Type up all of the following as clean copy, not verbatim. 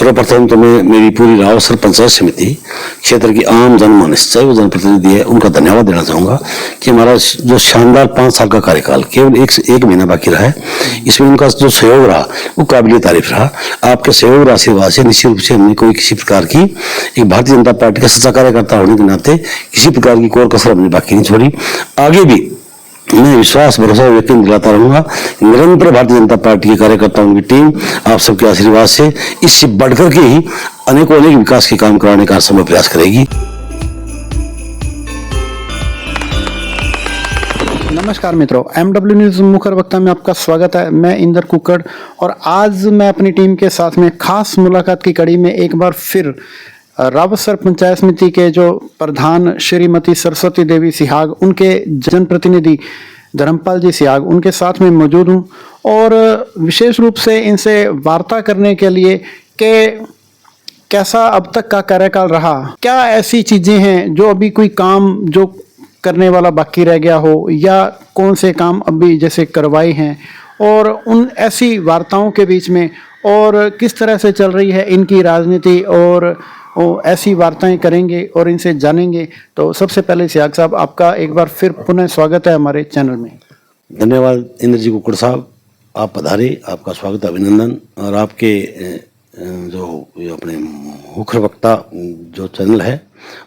सर्वप्रथम तो मैं मेरी पूरी रावसर पंचायत समिति क्षेत्र की आम जनमानस चाहे वो जनप्रतिनिधि है उनका धन्यवाद देना चाहूँगा कि हमारा जो शानदार 5 साल का कार्यकाल केवल एक महीना बाकी रहा है, इसमें उनका जो सहयोग रहा वो काबिल तारीफ रहा। आपके सहयोग और आशीर्वाद से निश्चित रूप से हमने कोई किसी प्रकार की एक भारतीय जनता पार्टी का सच्चा कार्यकर्ता होने के नाते किसी प्रकार की कोई कसर हमने बाकी नहीं छोड़ी। आगे भी मैं विश्वास भरोसा और यकीन दिलाता रहूंगा। निरंतर भारतीय जनता पार्टी के कार्यकर्ताओं की टीम आप सबके आशीर्वाद से इससे बढ़कर के ही अनेक विकास के काम कराने का समय प्रयास करेगी। नमस्कार मित्रों, MW न्यूज़ मुखर वक्ता में आपका स्वागत है। मैं इंदर कुक्कड़ और आज मैं अपनी टीम के साथ में खास मुलाकात की कड़ी में एक बार फिर रावसर पंचायत समिति के जो प्रधान श्रीमती सरस्वती देवी सिहाग, उनके जनप्रतिनिधि धर्मपाल जी सिहाग, उनके साथ में मौजूद हूँ और विशेष रूप से इनसे वार्ता करने के लिए कि कैसा अब तक का कार्यकाल रहा, क्या ऐसी चीज़ें हैं जो अभी कोई काम जो करने वाला बाकी रह गया हो या कौन से काम अभी जैसे करवाए हैं, और उन ऐसी वार्ताओं के बीच में और किस तरह से चल रही है इनकी राजनीति और ऐसी वार्ताएं करेंगे और इनसे जानेंगे। तो सबसे पहले सिहाग साहब, आपका एक बार फिर पुनः स्वागत है हमारे चैनल में। धन्यवाद इंद्र जी कुक्कड़ साहब, आप पधारे, आपका स्वागत अभिनंदन। और आपके जो अपने मुख्य वक्ता जो चैनल है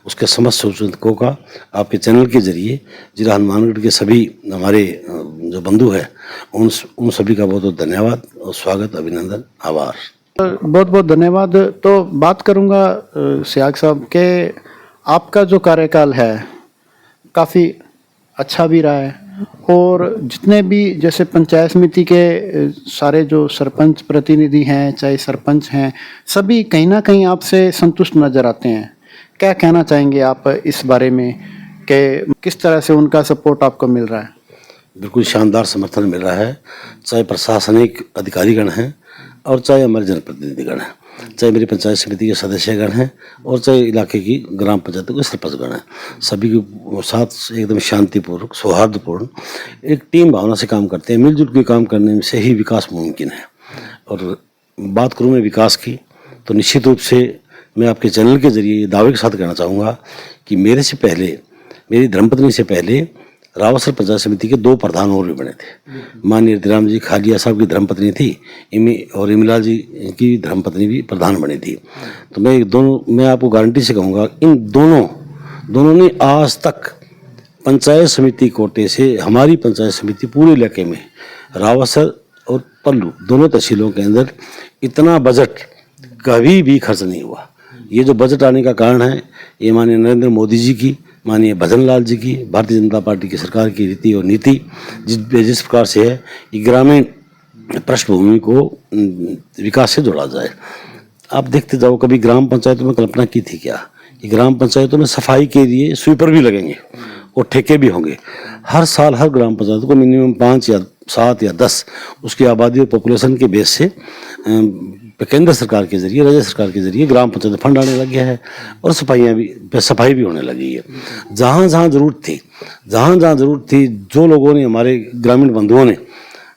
उसके समस्त सूचकों का आपके चैनल के जरिए जिला हनुमानगढ़ के सभी हमारे जो बंधु हैं उन सभी का बहुत बहुत धन्यवाद और स्वागत अभिनंदन आभार। बहुत बहुत धन्यवाद। तो बात करूंगा सिहाग साहब के आपका जो कार्यकाल है काफ़ी अच्छा भी रहा है और जितने भी जैसे पंचायत समिति के सारे जो सरपंच प्रतिनिधि हैं चाहे सरपंच हैं, सभी कहीं ना कहीं आपसे संतुष्ट नज़र आते हैं। क्या कहना चाहेंगे आप इस बारे में कि किस तरह से उनका सपोर्ट आपको मिल रहा है? बिल्कुल शानदार समर्थन मिल रहा है, चाहे प्रशासनिक अधिकारीगण हैं और चाहे हमारे जनप्रतिनिधिगण हैं, चाहे मेरी पंचायत समिति के सदस्यगण हैं और चाहे इलाके की ग्राम पंचायतों के सरपंचगण हैं। सभी के साथ एकदम शांतिपूर्वक सौहार्दपूर्ण एक टीम भावना से काम करते हैं। मिलजुल के काम करने से ही विकास मुमकिन है। और बात करूँ मैं विकास की तो निश्चित रूप से मैं आपके चैनल के जरिए ये दावे के साथ कहना चाहूँगा कि मेरे से पहले, मेरी धर्मपत्नी से पहले रावसर पंचायत समिति के 2 प्रधान और भी बने थे। माननीय रतिराम जी खालिया साहब की धर्मपत्नी थी और इमलाल जी की धर्मपत्नी भी प्रधान बनी थी। तो मैं आपको गारंटी से कहूँगा इन दोनों ने आज तक पंचायत समिति कोटे से हमारी पंचायत समिति पूरे इलाके में रावसर और पल्लू दोनों तहसीलों के अंदर इतना बजट कभी भी खर्च नहीं हुआ। ये जो बजट आने का कारण है ये माननीय नरेंद्र मोदी जी की, माननीय भजन लाल जी की, भारतीय जनता पार्टी की सरकार की रीति और नीति जिस प्रकार से है कि ग्रामीण पृष्ठभूमि को विकास से जोड़ा जाए। आप देखते जाओ, कभी ग्राम पंचायतों में कल्पना की थी क्या कि ग्राम पंचायतों में सफाई के लिए स्वीपर भी लगेंगे और ठेके भी होंगे। हर साल हर ग्राम पंचायत को मिनिमम 5 या 7 या 10 उसकी आबादी और पॉपुलेशन के बेस से केंद्र सरकार के जरिए, राज्य सरकार के जरिए ग्राम पंचायत फंड आने लग गया है और सफाई भी होने लगी है। जहाँ जहाँ जरूरत थी, जो लोगों ने, हमारे ग्रामीण बंधुओं ने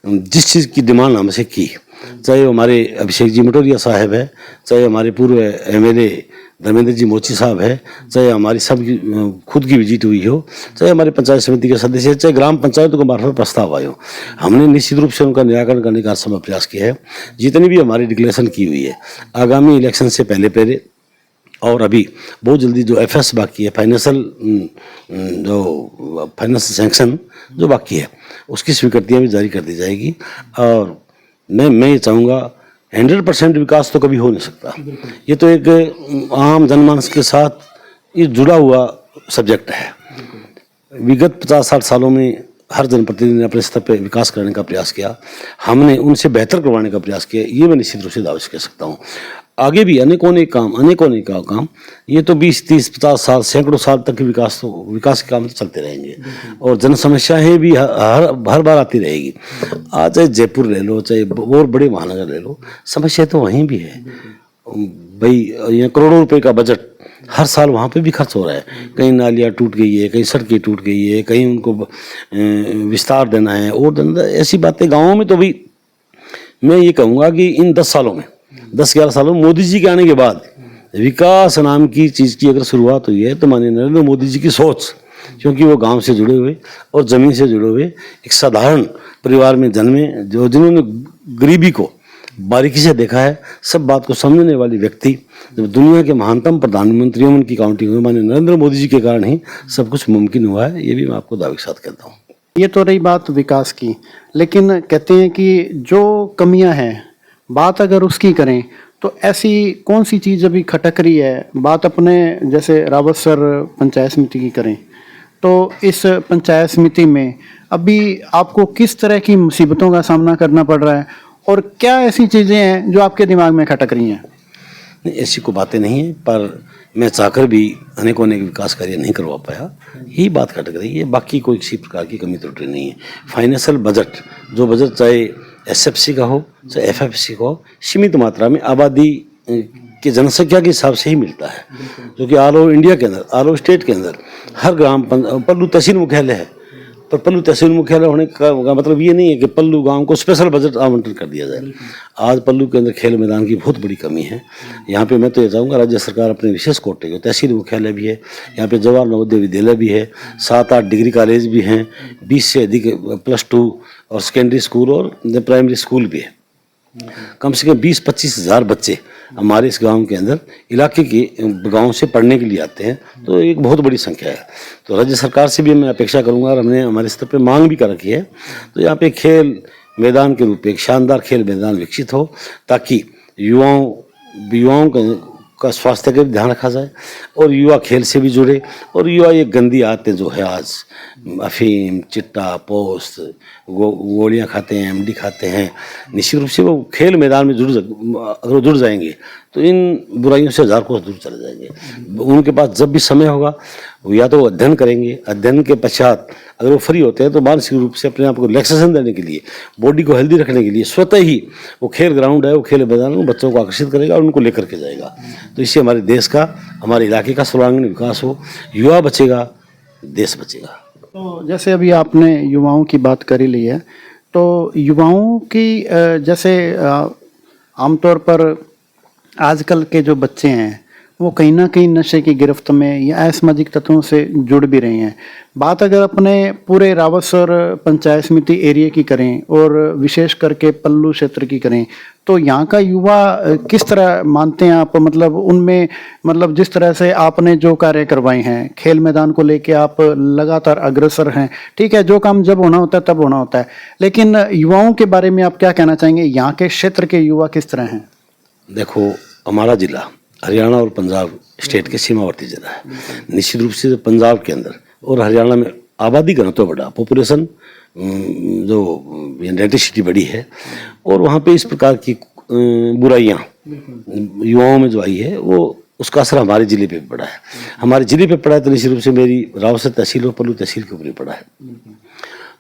जिस चीज़ की डिमांड हमसे की, चाहे वो हमारे अभिषेक जी मटोरिया साहब है, चाहे हमारे पूर्व MLA धर्मेंद्र जी मोची साहब है, चाहे हमारी सब खुद की विजिट हुई हो, चाहे हमारे पंचायत समिति के सदस्य, चाहे ग्राम पंचायतों के मार्फत प्रस्ताव आए हो, हमने निश्चित रूप से उनका निराकरण करने का समय प्रयास किया है। जितनी भी हमारी डिक्लेरेशन की हुई है आगामी इलेक्शन से पहले और अभी बहुत जल्दी जो FS बाकी है, फाइनेंशियल सैंक्शन जो बाकी है उसकी स्वीकृतियाँ भी जारी कर दी जाएगी। और मैं ये चाहूँगा 100% विकास तो कभी हो नहीं सकता। ये तो एक आम जनमानस के साथ ये जुड़ा हुआ सब्जेक्ट है। विगत 50-60 सालों में हर जनप्रतिनिधि ने अपने स्तर पर विकास करने का प्रयास किया, हमने उनसे बेहतर करवाने का प्रयास किया। ये मैं निश्चित रूप से दावे से कह सकता हूँ। आगे भी अनेकों काम ये तो 20-30-50 साल, सैकड़ों साल तक विकास के काम तो चलते रहेंगे और जन समस्याएं भी हर बार आती रहेगी। आज चाहे जयपुर ले लो, चाहे और बड़े महानगर ले लो, समस्या तो वहीं भी है भाई। यहाँ करोड़ों रुपए का बजट हर साल वहाँ पे भी खर्च हो रहा है। कहीं नालियाँ टूट गई है, कहीं सड़कें टूट गई है, कहीं उनको विस्तार देना है और ऐसी बातें गाँवों में तो भी मैं ये कहूँगा कि इन 10 सालों में 10-11 सालों में मोदी जी के आने के बाद विकास नाम की चीज़ की अगर शुरुआत हुई है तो माननीय नरेंद्र मोदी जी की सोच, क्योंकि वो गांव से जुड़े हुए और ज़मीन से जुड़े हुए एक साधारण परिवार में जन्मे, जो जिन्होंने गरीबी को बारीकी से देखा है, सब बात को समझने वाली व्यक्ति, जब दुनिया के महानतम प्रधानमंत्रियों में उनकी काउंटिंग हुई, माननीय नरेंद्र मोदी जी के कारण ही सब कुछ मुमकिन हुआ है। ये भी मैं आपको दावे के साथ कहता हूँ। ये तो रही बात विकास की, लेकिन कहते हैं कि जो कमियां हैं, बात अगर उसकी करें तो ऐसी कौन सी चीज़ अभी खटक रही है? बात अपने जैसे रावतसर पंचायत समिति की करें तो इस पंचायत समिति में अभी आपको किस तरह की मुसीबतों का सामना करना पड़ रहा है और क्या ऐसी चीज़ें हैं जो आपके दिमाग में खटक रही हैं? नहीं, ऐसी कोई बातें नहीं है, पर मैं चाहकर भी अनेकों अनेक विकास कार्य नहीं करवा पाया, यही बात खटक रही है। बाकी कोई किसी प्रकार की कमी त्रुटि नहीं है। फाइनेंशियल बजट, जो बजट चाहे एसएफसी का हो चाहे एफएफसी का हो, सीमित मात्रा में आबादी की जनसंख्या के हिसाब से ही मिलता है, जो कि ऑल ओवर इंडिया के अंदर, ऑल ओवर स्टेट के अंदर हर ग्राम पल्लू तहसील मुख्यालय है, पर पल्लू तहसील मुख्यालय होने का मतलब ये नहीं है कि पल्लू गांव को स्पेशल बजट आवंटन कर दिया जाए। आज पल्लू के अंदर खेल मैदान की बहुत बड़ी कमी है। यहाँ पे मैं तो ये चाहूँगा राज्य सरकार अपने विशेष कोटे को, तहसील मुख्यालय भी है, यहाँ पे जवाहर नवोदय विद्यालय भी है, 7-8 डिग्री कॉलेज भी हैं, 20 से अधिक +2 और सेकेंडरी स्कूल और प्राइमरी स्कूल भी है। कम से कम 20-25 हज़ार बच्चे हमारे इस गांव के अंदर इलाके के गांव से पढ़ने के लिए आते हैं, तो एक बहुत बड़ी संख्या है। तो राज्य सरकार से भी मैं अपेक्षा करूंगा और हमने हमारे स्तर पर मांग भी कर रखी है, तो यहाँ पे खेल मैदान के रूप में एक शानदार खेल मैदान विकसित हो, ताकि युवाओं का स्वास्थ्य का भी ध्यान रखा जाए और युवा खेल से भी जुड़े, और युवा ये गंदी आदतें जो है आज अफीम, चिट्टा, पोस्त, गोलियाँ खाते हैं, एमडी खाते हैं, निश्चित रूप से वो खेल मैदान में अगर जुड़ जाएंगे तो इन बुराइयों से हजार कोस दूर चले जाएंगे। उनके पास जब भी समय होगा वो या तो अध्ययन करेंगे, अध्ययन के पश्चात अगर वो फ्री होते हैं तो मानसिक रूप से अपने आप को रिलैक्सेशन देने के लिए, बॉडी को हेल्दी रखने के लिए स्वतः ही वो खेल ग्राउंड है, वो खेल मैदान में बच्चों को आकर्षित करेगा और उनको लेकर के जाएगा। तो इससे हमारे देश का, हमारे इलाके का सर्वांगीण विकास हो, युवा बचेगा, देश बचेगा। तो जैसे अभी आपने युवाओं की बात कर ही ली है, तो युवाओं की जैसे आमतौर पर आजकल के जो बच्चे हैं वो कहीं ना कहीं नशे की गिरफ्त में या असामाजिक तत्वों से जुड़ भी रहे हैं। बात अगर अपने पूरे रावतसर पंचायत समिति एरिया की करें और विशेष करके पल्लू क्षेत्र की करें, तो यहाँ का युवा किस तरह मानते हैं आप? मतलब उनमें, मतलब जिस तरह से आपने जो कार्य करवाए हैं, खेल मैदान को लेके आप लगातार अग्रसर हैं, ठीक है, जो काम जब होना होता है तब होना होता है, लेकिन युवाओं के बारे में आप क्या कहना चाहेंगे? यहाँ के क्षेत्र के युवा किस तरह हैं? देखो, हमारा जिला हरियाणा और पंजाब स्टेट के सीमावर्ती जिला है। निश्चित रूप से पंजाब के अंदर और हरियाणा में आबादी घनत्व बड़ा, पॉपुलेशन जो डेंसिटी बड़ी है, और वहाँ पे इस प्रकार की बुराइयाँ युवाओं में जो आई है वो उसका असर हमारे जिले पे पड़ा है। हमारे जिले पे पड़ा है तो निश्चित रूप से मेरी रावतसर तहसील और पल्लू तहसील के ऊपर ही पड़ा है।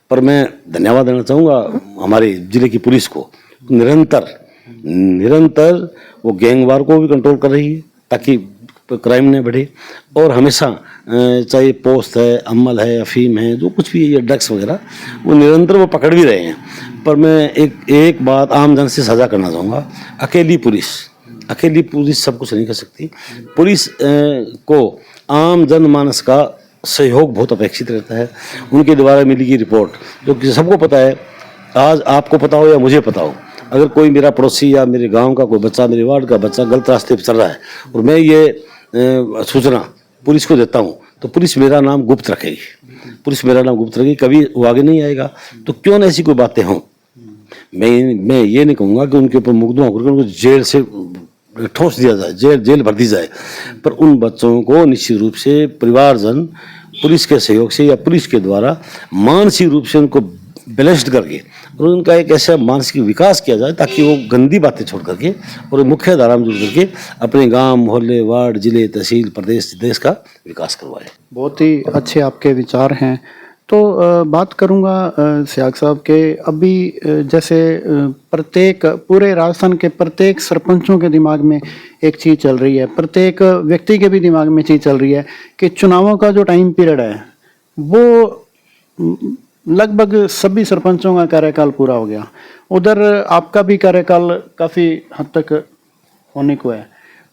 पर मैं धन्यवाद देना चाहूँगा हमारे जिले की पुलिस को, निरंतर वो गैंगवार को भी कंट्रोल कर रही है ताकि क्राइम न बढ़े, और हमेशा चाहे पोस्त है, अमल है, अफीम है, जो कुछ भी है, ड्रग्स वगैरह, वो निरंतर वो पकड़ भी रहे हैं। पर मैं एक बात आम जन से साझा करना चाहूँगा, अकेली पुलिस सब कुछ नहीं कर सकती। पुलिस को आम जनमानस का सहयोग बहुत अपेक्षित रहता है। उनके द्वारा मिली गई रिपोर्ट, जो कि सबको पता है, आज आपको पता हो या मुझे पता हो, अगर कोई मेरा पड़ोसी या मेरे गांव का कोई बच्चा, मेरे वार्ड का बच्चा गलत रास्ते पर चल रहा है और मैं ये सूचना पुलिस को देता हूं, तो पुलिस मेरा नाम गुप्त रखेगी, कभी वो आगे नहीं आएगा। तो क्यों न ऐसी कोई बातें हों। मैं ये नहीं कहूँगा कि उनके ऊपर मुकदमा करके उनको जेल से ठोस दिया जाए, जेल भर दी जाए, पर उन बच्चों को निश्चित रूप से परिवारजन पुलिस के सहयोग से या पुलिस के द्वारा मानसिक रूप से उनको बैलेंस्ड करके और उनका एक ऐसा मानसिक विकास किया जाए ताकि वो गंदी बातें छोड़ करके और मुख्य धारा में जुड़ करके अपने गांव, मोहल्ले, वार्ड, जिले, तहसील, प्रदेश, देश का विकास करवाए। बहुत ही अच्छे आपके विचार हैं। तो बात करूंगा सियाग साहब के, अभी जैसे प्रत्येक पूरे राजस्थान के प्रत्येक सरपंचों के दिमाग में एक चीज़ चल रही है, प्रत्येक व्यक्ति के भी दिमाग में चीज़ चल रही है कि चुनावों का जो टाइम पीरियड है वो लगभग सभी सरपंचों का कार्यकाल पूरा हो गया। उधर आपका भी कार्यकाल काफ़ी हद तक होने को है।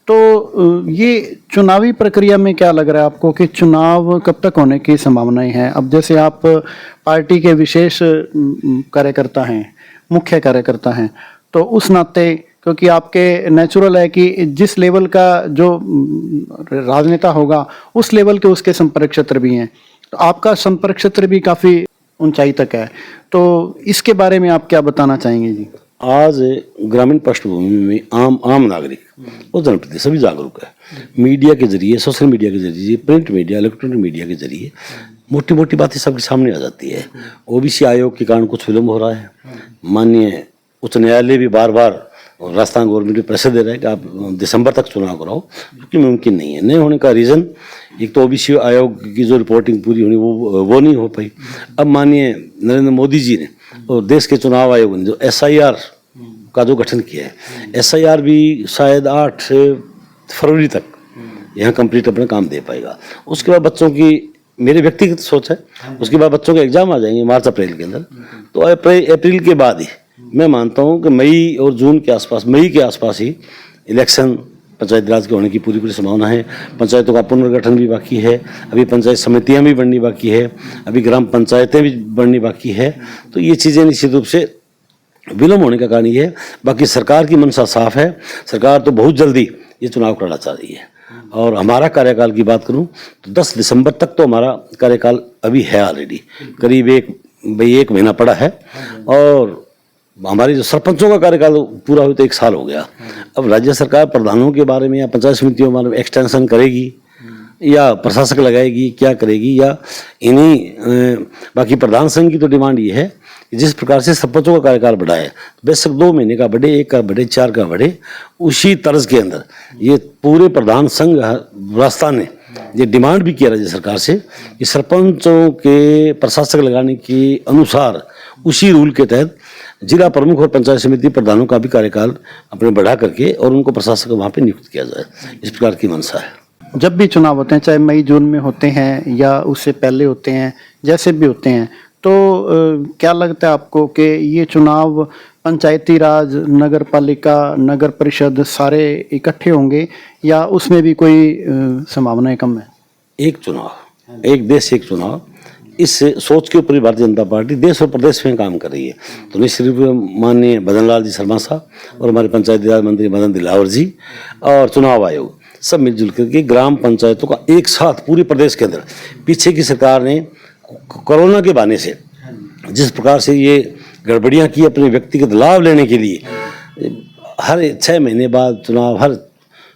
तो ये चुनावी प्रक्रिया में क्या लग रहा है आपको कि चुनाव कब तक होने की संभावनाएं हैं? अब जैसे आप पार्टी के विशेष कार्यकर्ता हैं, मुख्य कार्यकर्ता हैं, तो उस नाते क्योंकि आपके नेचुरल है कि जिस लेवल का जो राजनेता होगा उस लेवल के उसके संपर्क क्षेत्र भी हैं, तो आपका संपर्क क्षेत्र भी काफ़ी ऊंचाई तक है, तो इसके बारे में आप क्या बताना चाहेंगे जी? आज ग्रामीण पृष्ठभूमि में आम नागरिक और जनप्रतिनिधि सभी जागरूक है। मीडिया के जरिए, सोशल मीडिया के जरिए, प्रिंट मीडिया, इलेक्ट्रॉनिक मीडिया के जरिए मोटी मोटी बातें सबके सामने आ जाती है। ओबीसी आयोग के कारण कुछ विलम्ब हो रहा है। माननीय उच्च न्यायालय भी बार बार राजस्थान गवर्नमेंट को प्रेशर दे रहा है कि आप दिसंबर तक चुनाव कराओ, क्योंकि मुमकिन नहीं है। नहीं होने का रीज़न एक तो ओबीसी आयोग की जो रिपोर्टिंग पूरी होनी वो नहीं हो पाई। अब माननीय नरेंद्र मोदी जी ने और देश के चुनाव आयोग ने जो SIR का जो गठन किया है, SIR भी शायद 8 फरवरी तक यहाँ कंप्लीट अपना काम दे पाएगा। उसके बाद बच्चों की, मेरे व्यक्तिगत सोच है, उसके बाद बच्चों के एग्जाम आ जाएंगे मार्च अप्रैल के अंदर। तो अप्रैल के बाद ही मैं मानता हूँ कि मई और जून के आसपास, मई के आसपास ही इलेक्शन पंचायत राज के होने की पूरी संभावना है। पंचायतों का पुनर्गठन भी बाकी है, अभी पंचायत समितियां भी बननी बाकी है, अभी ग्राम पंचायतें भी बननी बाकी है। तो ये चीज़ें निश्चित रूप से विलम्ब होने का कारण ये है। बाकी सरकार की मंशा साफ है, सरकार तो बहुत जल्दी ये चुनाव कराना चाह रही है। और हमारा कार्यकाल की बात करूं तो 10 दिसंबर तक तो हमारा कार्यकाल अभी है ऑलरेडी, करीब एक महीना पड़ा है। और हमारी जो सरपंचों का कार्यकाल पूरा हुआ तो 1 साल हो गया। अब राज्य सरकार प्रधानों के बारे में या पंचायत समितियों के बारे में एक्सटेंशन करेगी या प्रशासक लगाएगी, क्या करेगी, या इन्हीं बाकी प्रधान संघ की तो डिमांड ये है कि जिस प्रकार से सरपंचों का कार्यकाल बढ़ा है, बेशक 2 महीने का बढ़े, 1 का बढ़े, 4 का बढ़े, उसी तर्ज के अंदर ये पूरे प्रधान संघ राजस्थान ने ये डिमांड भी किया राज्य सरकार से कि सरपंचों के प्रशासक लगाने के अनुसार उसी रूल के तहत जिला प्रमुख और पंचायत समिति प्रधानों का भी कार्यकाल अपने बढ़ा करके और उनको प्रशासक वहाँ पे नियुक्त किया जाए। इस प्रकार की मंशा है। जब भी चुनाव होते हैं, चाहे मई जून में होते हैं या उससे पहले होते हैं, जैसे भी होते हैं, तो क्या लगता है आपको कि ये चुनाव पंचायती राज, नगर पालिका, नगर परिषद सारे इकट्ठे होंगे या उसमें भी कोई संभावनाएं कम है? एक चुनाव, एक देश एक चुनाव, इस सोच के ऊपर भारतीय जनता पार्टी देश और प्रदेश में काम कर रही है। तो निश्चित रूप से माननीय भजन लाल जी शर्मा साहब और हमारे पंचायती राज मंत्री मदन दिलावर जी और चुनाव आयोग सब मिलजुल करके ग्राम पंचायतों का एक साथ पूरे प्रदेश के अंदर, पीछे की सरकार ने कोरोना के बहाने से जिस प्रकार से ये गड़बड़ियाँ की अपने व्यक्तिगत लाभ लेने के लिए, हर 6 महीने बाद चुनाव,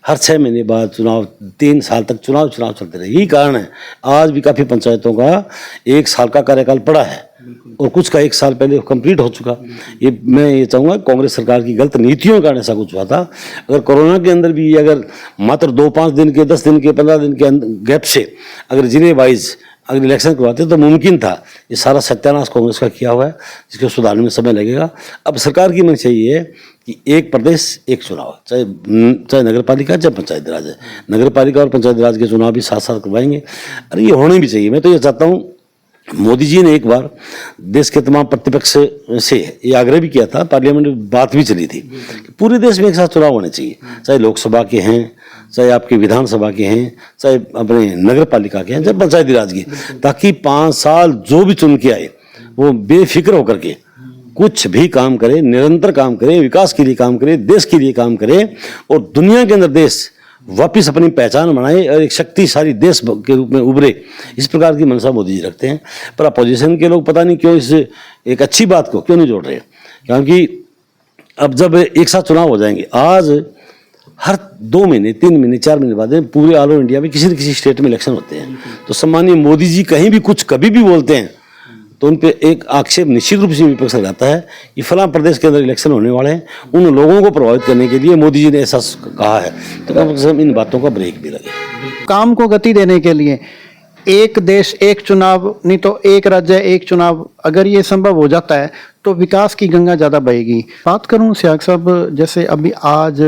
हर 6 महीने बाद चुनाव, 3 साल तक चुनाव चलते रहे। यही कारण है आज भी काफ़ी पंचायतों का 1 साल का कार्यकाल पड़ा है और कुछ का 1 साल पहले कंप्लीट हो चुका। मैं ये चाहूँगा कांग्रेस सरकार की गलत नीतियों के कारण ऐसा कुछ हुआ था। अगर कोरोना के अंदर भी अगर मात्र 2-5 दिन के, 10 दिन के, 15 दिन के गैप से अगर जिले वाइज अगर इलेक्शन करवाते तो मुमकिन था। ये सारा सत्यानाश कांग्रेस का किया हुआ है, जिसको सुधारने में समय लगेगा। अब सरकार की मंशा ये है कि एक प्रदेश एक चुनाव, चाहे नगर पालिका चाहे पंचायत राज है। नगर पालिका और पंचायत राज के चुनाव भी साथ साथ करवाएंगे। अरे ये होने भी चाहिए। मैं तो ये चाहता हूँ, मोदी जी ने एक बार देश के तमाम प्रतिपक्ष से ये आग्रह भी किया था, पार्लियामेंट में बात भी चली थी कि पूरे देश में एक साथ चुनाव होने चाहिए, चाहे लोकसभा के हैं, चाहे आपके विधानसभा के हैं, चाहे अपने नगर पालिका के हैं, चाहे पंचायती राज की, ताकि 5 साल जो भी चुन के आए वो बेफिक्र होकर के कुछ भी काम करे, निरंतर काम करे, विकास के लिए काम करे, देश के लिए काम करे और दुनिया के अंदर देश वापिस अपनी पहचान बनाए और एक शक्तिशाली देश के रूप में उभरे। इस प्रकार की मंशा मोदी जी रखते हैं। पर अपोजिशन के लोग पता नहीं क्यों इस एक अच्छी बात को क्यों नहीं जोड़ रहे, क्योंकि अब जब एक साथ चुनाव हो जाएंगे, आज हर 2 महीने, 3 महीने, 4 महीने बाद पूरे ऑल ओवर इंडिया में किसी न किसी स्टेट में इलेक्शन होते हैं। तो सम्मानीय मोदी जी कहीं भी कुछ कभी भी बोलते हैं तो उन पे एक आक्षेप निश्चित रूप से विपक्ष लगाता है कि फलां प्रदेश के अंदर इलेक्शन होने वाले हैं, उन लोगों को प्रभावित करने के लिए मोदी जी ने ऐसा कहा है। तो कम से कम इन बातों का ब्रेक भी लगे। काम को गति देने के लिए एक देश एक चुनाव, नहीं तो एक राज्य एक चुनाव, अगर ये संभव हो जाता है तो विकास की गंगा ज़्यादा बहेगी। बात करूं सियाग साहब, जैसे अभी आज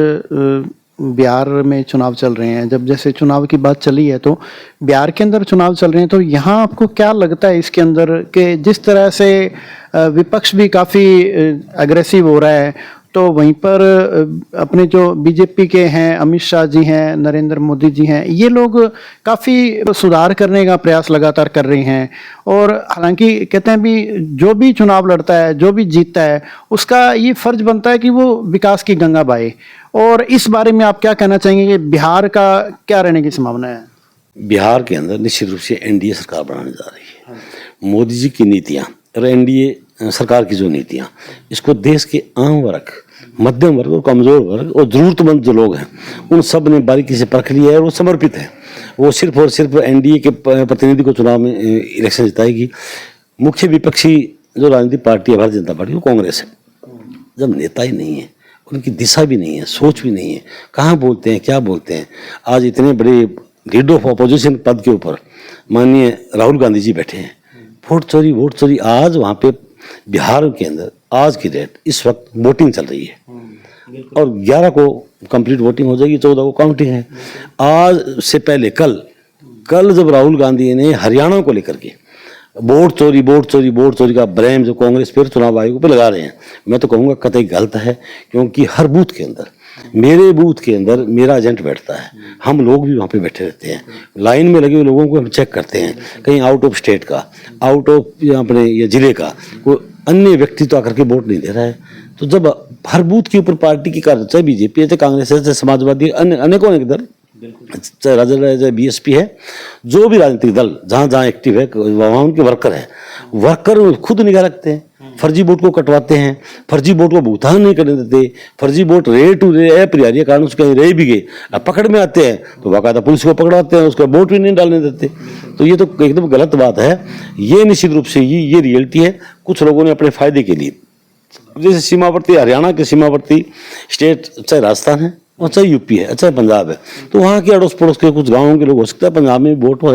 बिहार में चुनाव चल रहे हैं, जब जैसे चुनाव की बात चली है तो बिहार के अंदर चुनाव चल रहे हैं, तो यहाँ आपको क्या लगता है इसके अंदर कि जिस तरह से विपक्ष भी काफ़ी अग्रेसिव हो रहा है, तो वहीं पर अपने जो बीजेपी के हैं, अमित शाह जी हैं, नरेंद्र मोदी जी हैं, ये लोग काफ़ी सुधार करने का प्रयास लगातार कर रहे हैं। और हालांकि कहते हैं भी जो भी चुनाव लड़ता है, जो भी जीतता है, उसका ये फर्ज बनता है कि वो विकास की गंगा बहाए। और इस बारे में आप क्या कहना चाहेंगे कि बिहार का क्या रहने की संभावना है? बिहार के अंदर निश्चित रूप से एनडीए सरकार बनाने जा रही है। मोदी जी की नीतियां और एनडीए सरकार की जो नीतियां, इसको देश के आम वर्ग, मध्यम वर्ग और कमजोर वर्ग और जरूरतमंद जो लोग हैं, उन सब ने बारीकी से परख लिया है और वो समर्पित है। वो सिर्फ और सिर्फ एनडीए के प्रतिनिधि को चुनाव में इलेक्शन जिताएगी। मुख्य विपक्षी जो राजनीतिक पार्टी है भारतीय जनता पार्टी, वो कांग्रेस है। जब नेता ही नहीं है, उनकी दिशा भी नहीं है, सोच भी नहीं है, कहाँ बोलते हैं, क्या बोलते हैं। आज इतने बड़े लीडर ऑफ अपोजिशन पद के ऊपर माननीय राहुल गांधी जी बैठे हैं। वोट चोरी आज वहाँ पे बिहार के अंदर आज की डेट इस वक्त वोटिंग चल रही है और 11 को कंप्लीट वोटिंग हो जाएगी, 14 को काउंटिंग है। आज से पहले कल जब राहुल गांधी ने हरियाणा को लेकर के वोट चोरी का ब्लेम जो कांग्रेस फिर चुनाव आयोग पे लगा रहे हैं, मैं तो कहूँगा कतई गलत है। क्योंकि हर बूथ के अंदर, मेरे बूथ के अंदर मेरा एजेंट बैठता है, हम लोग भी वहाँ पे बैठे रहते हैं, लाइन में लगे हुए लोगों को हम चेक करते हैं। कहीं आउट ऑफ स्टेट का, आउट ऑफ अपने ये जिले का कोई अन्य व्यक्ति तो आकर के वोट नहीं दे रहा है। तो जब हर बूथ के ऊपर पार्टी की कार्य, चाहे बीजेपी है, चाहे कांग्रेस है, चाहे समाजवादी, अनेकों दल, चाहे राजद है, चाहे बीएसपी है, जो भी राजनीतिक दल जहाँ जहाँ एक्टिव है, वहाँ उनके वर्कर खुद निगाह रखते हैं। फर्जी वोट को कटवाते हैं, फर्जी वोट को भुगतान नहीं करने देते, फर्जी वोट रे टू रे अपरिहार्य कारण से कहीं रह भी गए, अब पकड़ में आते हैं तो बाकायदा पुलिस को पकड़वाते हैं, उसका वोट भी नहीं डालने देते। तो ये तो एकदम गलत बात है। ये निश्चित रूप से ये रियलिटी है। कुछ लोगों ने अपने फायदे के लिए, जैसे सीमावर्ती हरियाणा के सीमावर्ती स्टेट, चाहे राजस्थान है और चाहे यूपी है, चाहे पंजाब है, तो वहाँ के अड़ोस पड़ोस के कुछ गाँवों के लोग, हो सकता है पंजाब में भी वोट हो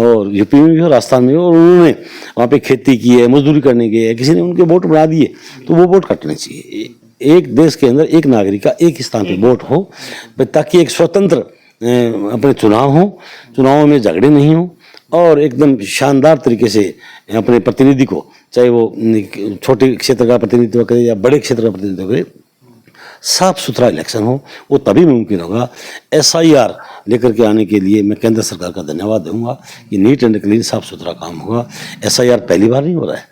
और यूपी में भी हो, राजस्थान में हो, और उन्होंने वहाँ पे खेती की है, मजदूरी करने गए, किसी ने उनके वोट बना दिए, तो वो वोट कटने चाहिए। एक देश के अंदर एक नागरिक का एक स्थान पर वोट हो, ताकि एक स्वतंत्र अपने चुनाव हो, चुनावों में झगड़े नहीं हो और एकदम शानदार तरीके से अपने प्रतिनिधि को, चाहे वो छोटे क्षेत्र का प्रतिनिधित्व करे या बड़े क्षेत्र का प्रतिनिधित्व करे, साफ सुथरा इलेक्शन हो, वो तभी मुमकिन होगा। SIR लेकर के आने के लिए मैं केंद्र सरकार का धन्यवाद दूंगा कि नीट एंड क्लीन साफ सुथरा काम होगा। SIR पहली बार नहीं हो रहा है,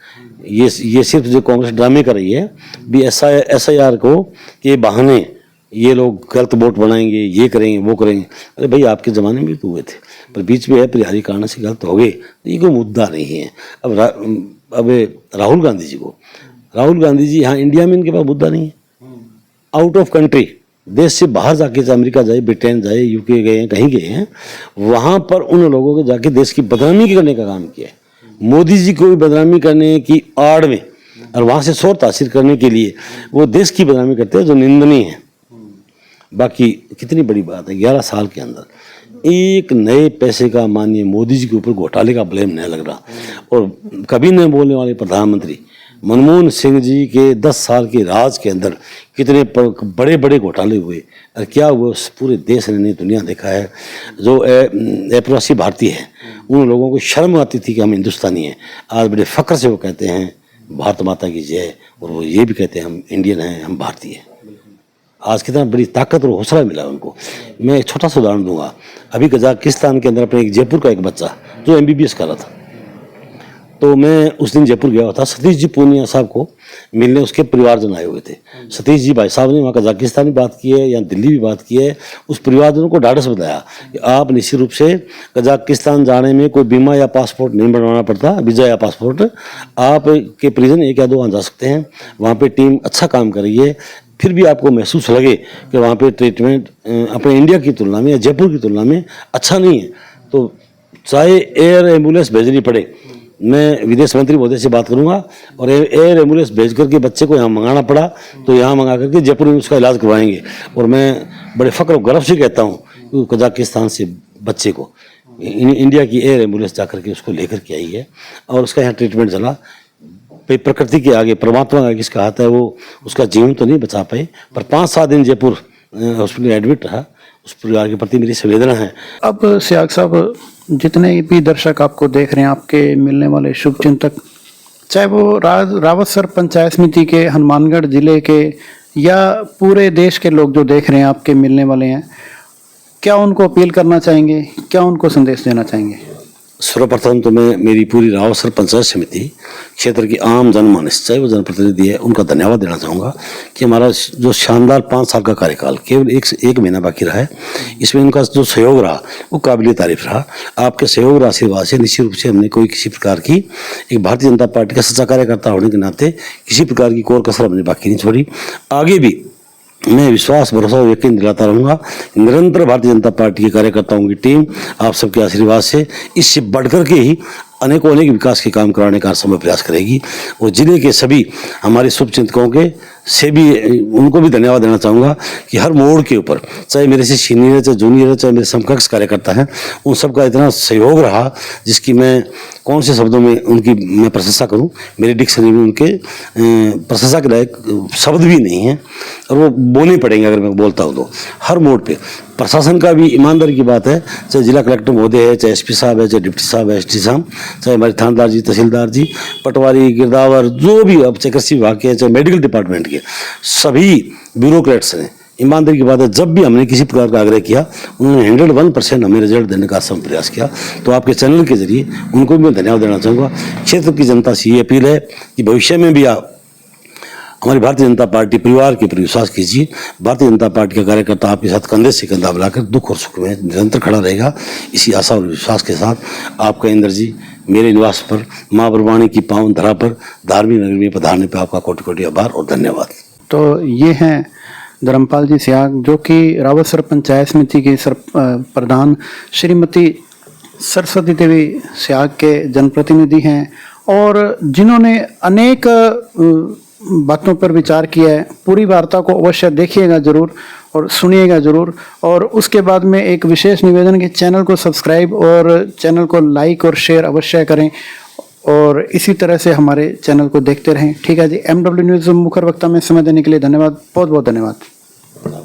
ये सिर्फ जो कांग्रेस ड्रामे कर रही है भी SIR को के बहाने ये लोग गलत वोट बनाएंगे, ये करेंगे, वो करेंगे। अरे भाई, आपके ज़माने में भी तो हुए थे, पर बीच में अपरिहार्य कारण से गलत हो गए, तो ये कोई मुद्दा नहीं है। अब राहुल गांधी जी यहाँ इंडिया में इनके पास मुद्दा नहीं है। आउट ऑफ कंट्री, देश से बाहर जाके, अमेरिका जाए, ब्रिटेन जाए, यूके गए हैं, कहीं गए हैं, वहाँ पर उन लोगों को जाके देश की बदनामी करने का काम किया है। मोदी जी को भी बदनामी करने की आड़ में और वहाँ से शोर तासीर करने के लिए वो देश की बदनामी करते हैं, जो निंदनीय है। बाकी कितनी बड़ी बात है, 11 साल के अंदर एक नए पैसे का माननीय मोदी जी के ऊपर घोटाले का ब्लेम नहीं लग रहा। और कभी नहीं बोलने वाले प्रधानमंत्री मनमोहन सिंह जी के 10 साल के राज के अंदर कितने बड़े बड़े घोटाले हुए और क्या हुआ, उस पूरे देश ने, दुनिया देखा है। जो अप्रवासी भारतीय है, उन लोगों को शर्म आती थी कि हम हिंदुस्तानी हैं, आज बड़े फ़ख्र से वो कहते हैं भारत माता की जय, और वो ये भी कहते हैं हम इंडियन हैं, हम भारतीय हैं। आज कितना बड़ी ताकत और हौसला मिला उनको। मैं एक छोटा सा उदाहरण दूंगा। अभी कजाकिस्तान के अंदर अपने एक जयपुर का एक बच्चा जो MBBS कर रहा था, तो मैं उस दिन जयपुर गया हुआ था। सतीश जी पूनिया साहब को मिलने उसके परिवारजन आए हुए थे। सतीश जी भाई साहब ने वहाँ कजाकिस्तान भी बात की है, या दिल्ली भी बात की है। उस परिवारजनों को ढाढ़स बताया कि आप निश्चित रूप से कजाकिस्तान जाने में कोई बीमा या पासपोर्ट नहीं बनवाना पड़ता, वीज़ा या पासपोर्ट, आप के परिजन 1 या 2 वहाँ जा सकते हैं। वहाँ पर टीम अच्छा काम कर रही है। फिर भी आपको महसूस लगे कि वहाँ पे ट्रीटमेंट अपने इंडिया की तुलना में या जयपुर की तुलना में अच्छा नहीं है, तो चाहे एयर एम्बुलेंस भेजनी पड़े, मैं विदेश मंत्री महोदय से बात करूंगा और एयर एम्बुलेंस भेज करके बच्चे को यहाँ मंगाना पड़ा तो यहाँ मंगा करके जयपुर में उसका इलाज करवाएंगे। और मैं बड़े फ़ख्र और गर्व से कहता हूँ कि कजाकिस्तान से बच्चे को इंडिया की एयर एम्बुलेंस जा करके उसको लेकर के आई है और उसका यहाँ ट्रीटमेंट चला। प्रकृति के आगे, परमात्मा का किसका हाथ है, वो उसका जीवन तो नहीं बचा पाए, पर 5-7 दिन जयपुर हॉस्पिटल एडमिट रहा। उस परिवार के प्रति मेरी संवेदना है। अब सियाग साहब, जितने भी दर्शक आपको देख रहे हैं, आपके मिलने वाले शुभचिंतक, चाहे वो रावतसर पंचायत समिति के हनुमानगढ़ जिले के या पूरे देश के लोग जो देख रहे हैं आपके मिलने वाले हैं, क्या उनको अपील करना चाहेंगे, क्या उनको संदेश देना चाहेंगे? सर्वप्रथम तो मैं मेरी पूरी रावसर पंचायत समिति क्षेत्र की आम जनमानस चाहे वो जनप्रतिनिधि है उनका धन्यवाद देना चाहूँगा कि हमारा जो शानदार 5 साल का कार्यकाल केवल एक महीना बाकी रहा है, इसमें उनका जो सहयोग रहा वो काबिल तारीफ रहा। आपके सहयोग और आशीर्वाद से निश्चित रूप से हमने कोई किसी प्रकार की एक भारतीय जनता पार्टी का सच्चा कार्यकर्ता होने के नाते किसी प्रकार की कोर कसर हमने बाकी नहीं छोड़ी। आगे भी मैं विश्वास भरोसा और यकीन दिलाता रहूंगा। निरंतर भारतीय जनता पार्टी के कार्यकर्ताओं की टीम आप सबके आशीर्वाद से इससे बढ़कर के ही अनेक विकास के काम कराने का समय प्रयास करेगी। और जिले के सभी हमारे शुभचिंतकों के से भी उनको भी धन्यवाद देना चाहूँगा कि हर मोड़ के ऊपर चाहे मेरे से सीनियर है, चाहे जूनियर है, चाहे मेरे समकक्ष कार्यकर्ता हैं, उन सबका इतना सहयोग रहा जिसकी मैं कौन से शब्दों में उनकी मैं प्रशंसा करूं। मेरी डिक्शनरी में उनके प्रशंसा के लायक शब्द भी नहीं हैं और वो बोलने पड़ेंगे अगर मैं बोलता हूँ तो। हर मोड़ पे प्रशासन का भी ईमानदारी की बात है, चाहे जिला कलेक्टर महोदय है, चाहे एसपी साहब है, चाहे डिप्टी साहब है, एसडी साहब, चाहे हमारे थानेदार जी, तहसीलदार जी, पटवारी, गिरदावर, जो भी अब चाहे कृषि विभाग के, चाहे मेडिकल डिपार्टमेंट के सभी ब्यूरोक्रेट्स ने, ईमानदारी की बात है, जब भी हमने किसी प्रकार का आग्रह किया उन्होंने 101% हमें रिजल्ट देने का सम प्रयास किया। तो आपके चैनल के जरिए उनको भी मैं धन्यवाद देना चाहूँगा। क्षेत्र की जनता से ये अपील है कि भविष्य में भी आप हमारी भारतीय जनता पार्टी परिवार के ऊपर विश्वास कीजिए। भारतीय जनता पार्टी का कार्यकर्ता आपके साथ कंधे से कंधा मिलाकर दुख और सुख में निरंतर खड़ा रहेगा। इसी आशा और विश्वास के साथ आपका इंद्र जी मेरे निवास पर माँ बरवाणी की पावन धरा पर धार्मिक नगरी में पधारने पर आपका कोटि कोटि आभार और धन्यवाद। तो ये हैं धर्मपाल जी सियाग, जो कि रावतसर पंचायत समिति की प्रधान श्रीमती सरस्वती देवी सियाग के जनप्रतिनिधि हैं और जिन्होंने अनेक बातों पर विचार किया है। पूरी वार्ता को अवश्य देखिएगा जरूर और सुनिएगा जरूर। और उसके बाद में एक विशेष निवेदन कि चैनल को सब्सक्राइब और चैनल को लाइक और शेयर अवश्य करें और इसी तरह से हमारे चैनल को देखते रहें। ठीक है जी। MW न्यूज़ मुखर वक्ता में समय देने के लिए धन्यवाद, बहुत बहुत धन्यवाद।